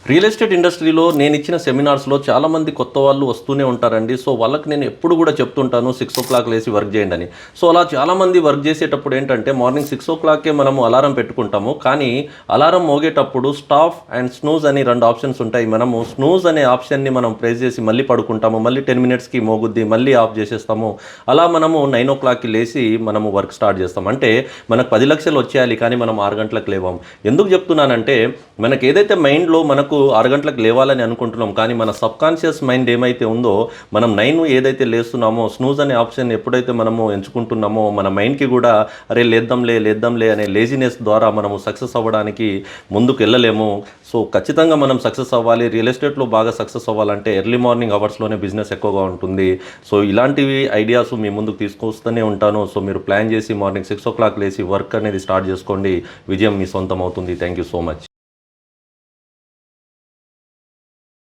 Real estate ఇండస్ట్రీలో నేను ఇచ్చిన సెమినార్స్‌లో చాలామంది కొత్త వాళ్ళు వస్తూనే ఉంటారండి. సో, వాళ్ళకి నేను ఎప్పుడు గూడా చెప్తుంటాను 6:00 లేసి వర్క్ జేయండని. సో, అలా చాలామంది వర్క్ జేసేటప్పుడు ఏంటంటే మార్నింగ్ 6:00కే మనము అలారం పెట్టుకుంటాము. కానీ అలారం మోగేటప్పుడు స్టాప్ అండ్ స్నూజ్ అని 2 ఆప్షన్స్ ఉంటాయి. మనము స్నూజ్ అనే ఆప్షన్‌ని మనం ప్రెస్ జేసి మళ్ళీ పడుకుంటాము. మళ్ళీ 10 మినిట్స్‌కి మోగుద్ది. మళ్ళీ ఆఫ్ జేసేస్తాము. అలా మనము 9:00కి లేసి మనము వర్క్ స్టార్ట్ జేస్తాం. అంటే మనకు 10 లక్షలు వచ్చేయాలి కానీ మనం 6 గంటలకు లేవం. ఎందుకు జెప్తున్నానంటే మనకేదైతే మైండ్‌లో మనకు 6 గంటలకు లేవాలని అనుకుంటున్నాం. కానీ మన సబ్‌కాన్షియస్ మైండ్ ఏమైతే ఉందో, మనం 9 ఏదైతే లేస్తున్నామో, స్నూజ్ అనే ఆప్షన్ ఎప్పుడైతే మనము ఎంచుకుంటున్నామో, మన మైండ్‌కి గూడా అరే లేద్దాంలే, లేద్దాంలే అనే లేజినెస్ ద్వారా మనము సక్సెస్ అవ్వడానికి ముందుకెళ్ళలేము. సో, ఖచ్చితంగా మనం సక్సెస్ అవ్వాలి. రియల్ ఎస్టేట్‌లో బాగా సక్సెస్ అవ్వాలంటే ఎర్లీ మార్నింగ్ అవర్స్‌లోనే బిజినెస్ ఎక్కువగా ఉంటుంది. సో, ఇలాంటివి ఐడియాస్ మీ ముందుకు తీసుకొస్తూనే ఉంటాను. సో, మీరు ప్లాన్ చేసి మార్నింగ్ 6:00 లేసి వర్క్ అనేది స్టార్ట్ చేసుకోండి. విజయం మీ సొంతం అవుతుంది. Thank you so much.